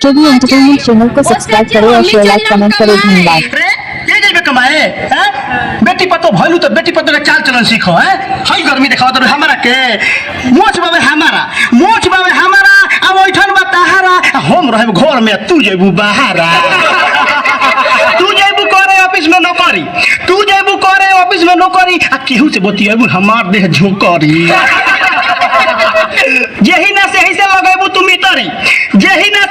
केवी entertainment channel को subscribe करें और शेयर लाइक कमेंट करें धन्यवाद। ये जइबे कमाए हैं बेटी पतो भइलु तो बेटी पतो के चाल चलन सीखो हैं हई गर्मी देखाओ तो हमरा के मोच बाबे हमारा अब ओइठन बा तहारा हम रहब घर में तू जेबू बाहरा तू जेबू करे ऑफिस में नौकरी आ केहू से बतियबू हमार देह झोकरी जेही ना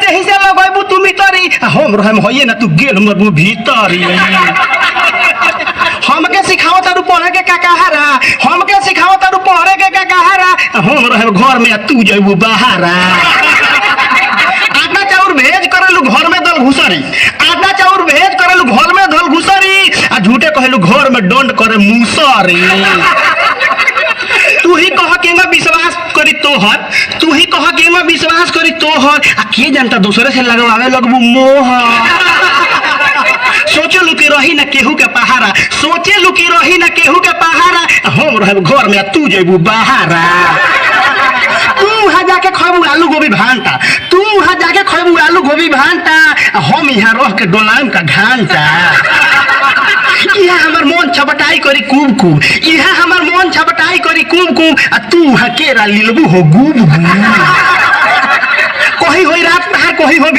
से ही से लगैबू तू मितरी हम रहम होइए ना तू गेल मरबू भीतरी हमके सिखाओ तारू पढ़े के काकाहारा हम रहम घर में तू जइबू बाहरा आटा चाउर भेज करलू घर में दल घुसरी आ झूठे कहलू घर में दंड करे मुसरी तू ही कह के मैं विश्वास करी तोहर आ के जानता दूसरे से लगवावे लगबू मोह सोचे लुकी रही ना केहू के पहारा हम रहब घर में तू जेबू बाहरा तू वहां जाके खैबू आलू गोभी भांटा हम यहाँ रह के डोलाम का घंटा यहाँ हमार मन छबटाई करी कूब आ तू वहाँ केरा लिलबू हो गुब कही होई रात तहार कही हो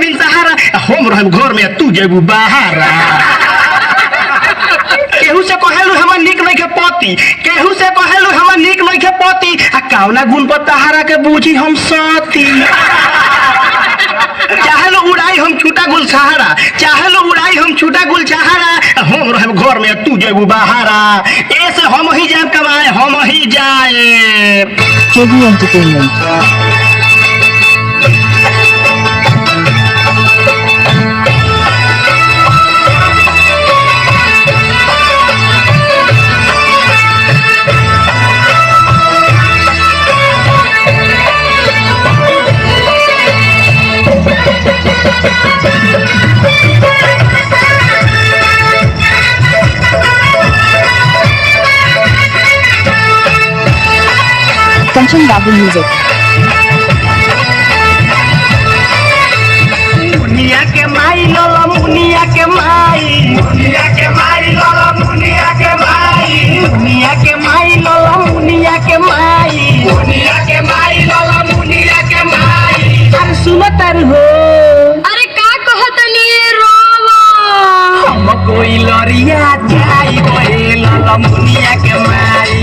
बिन सहारा हम रहब घर में तू जेबू बाहरा केहू से कहेलू हमर निक नइखे पति आ कावना गुण पर तहारा के बूझी हम सती चाहेलो उड़ाई हम छूटा गुल सहारा हम रहब घर में तू जेबू बाहरा ऐसे हम ही जाए कमाए केवी एंटरटेनमेंट कंचन बाबू म्यूजिक। मुनिया के माई लोला मुनिया के माई अरे सुनो तर हो अरे का कहतनी रोवा हम कोई लरिया जाई बोले लोला मुनिया के माई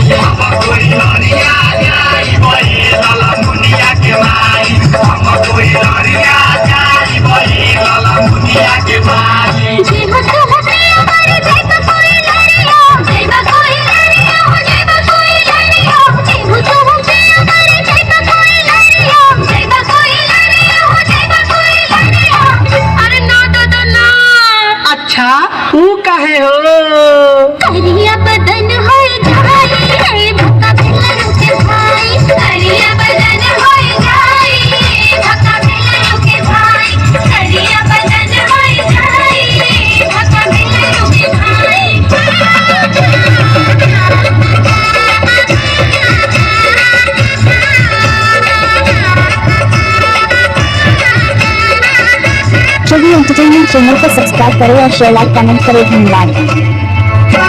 जीवा तो होते हमारे जैसा कोई लड़िया जीवा कोई लड़िया अरे ना दादा ना अच्छा तू कहे हो करिया बदन होई जाई रे भक्का भेलरू के भाई करिया बदन होई जाई भक्का भेलरू के भाई करिया बदन होई जाई भक्का भेलरू के भाई केवी एंटरटेनमेंट चैनल को सब्सक्राइब करें और शेयर लाइक कमेंट करें धन्यवाद।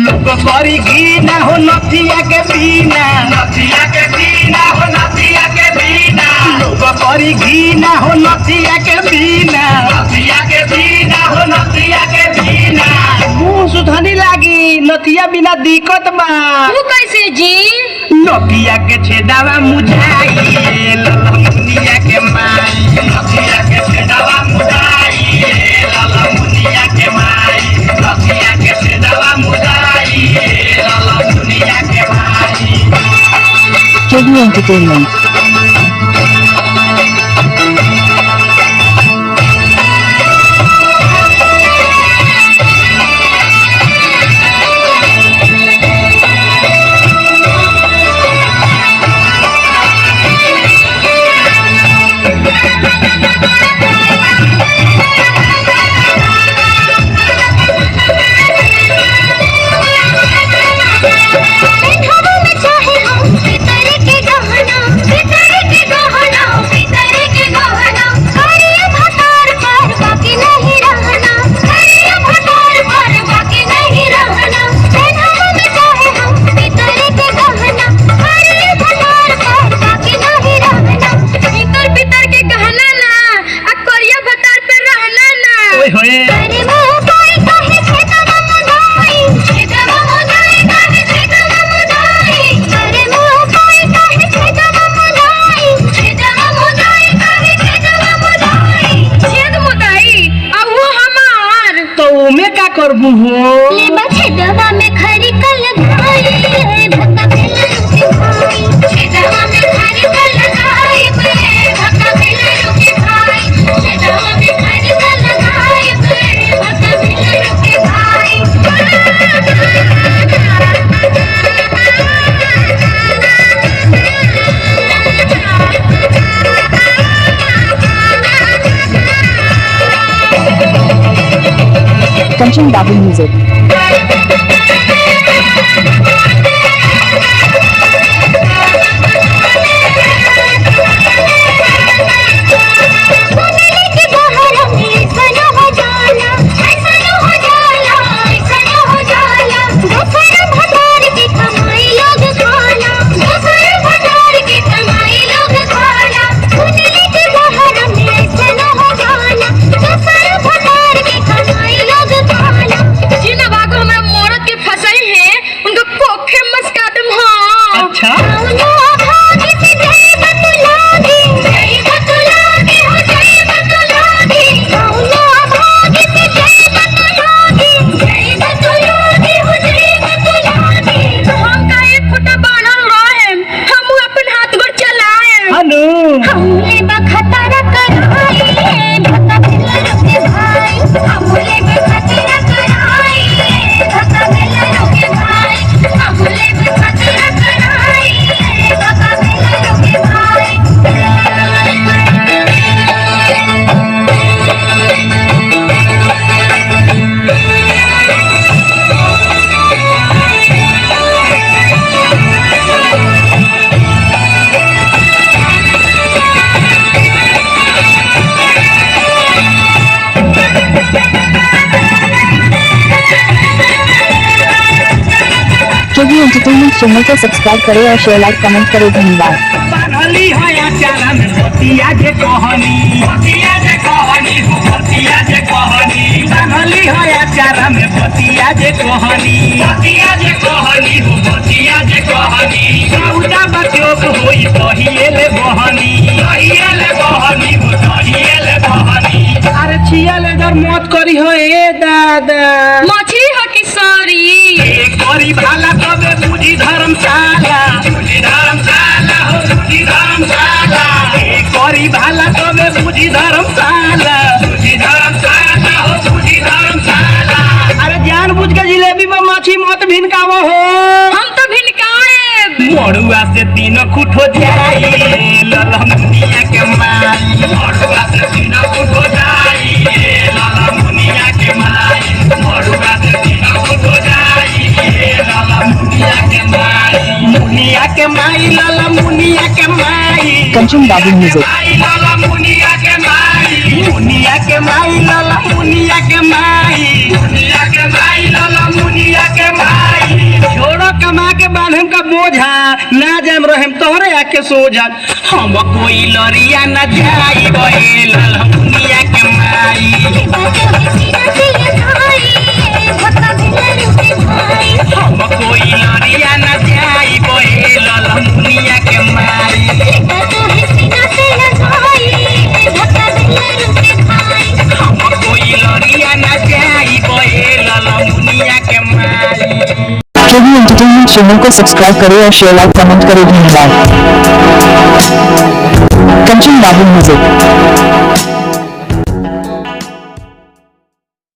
लोग करी घी ना हो नथिया के बिना लोग करी घी ना हो नथिया के बिना मुंह सुधनी लागी नथिया बिना दिक्कत बा तू कैसे जी नथिया के छेदावा मुझाई लला मुनिया के माई नथिया के छेदावा मुझाई लला मुनिया के माई नथिया के छेदावा मुझाई लला मुनिया के माई JD Entertainment. करबू हो ले छेदवा में खरी कल लगाई भक्का बेला रुके भाई छेदवा में खरी कल लगाई भक्का बेला रुके भाई छेदवा में खरी कल लगाई भक्का बेला रुके भाई Kanchan Babu Music. JD Entertainment channel को सब्सक्राइब करें और शेयर लाइक कमेंट करें। धन्यवाद। बानली है आचारा में भतिया जे कहनी भतिया जे कहनी भतिया जे कहनी बानली है आचारा में भतिया जे कहनी भतिया जे कहनी भतिया जे कहनी सौदा बच्चों को होई कहिएले बहनी कहिएले बहनी कहिएले बहनी अरे छियाले डर मत करी हो ए दादा मछली हो कि सॉरी करी भाला तबे बुझी धर्मशाला बुझी धर्मशाला हो बुझी धर्मशाला करी भाला तबे बुझी धर्मशाला बुझी धर्मशाला हो बुझी धर्मशाला अरे जान बुझ के जिलेबी में मछली मत भिनकावो हो हम तो भिनकाए मड़ुआ से तीन खुट हो जाई ललमुनिया के माई मड़ुआ से तीन खुट हो जाई ललमुनिया के माई मड़ुआ से तीन खुट हो जाई ललमुनिया के माई मुनिया के माई ललमुनिया के माई Kanchan Babu Music. ललमुनिया के माई मुनिया के माई ललमुनिया के माई मुनिया के माई ललमुनिया के माई छोड़ो कमा के बांधम का बोझा ना जाम रहम तोहरे आके सोझा हम कोई लरिया न जाई बहे ललमुनिया के माई हम कोई लरिया न जाई बहे ललमुनिया के माई हम कोई लरिया न जाई बहे ललमुनिया के माई केवी एंटरटेनमेंट चैनल को सब्सक्राइब करें और शेयर लाइक कमेंट करें। धन्यवाद। कंचन बाबू म्यूजिक।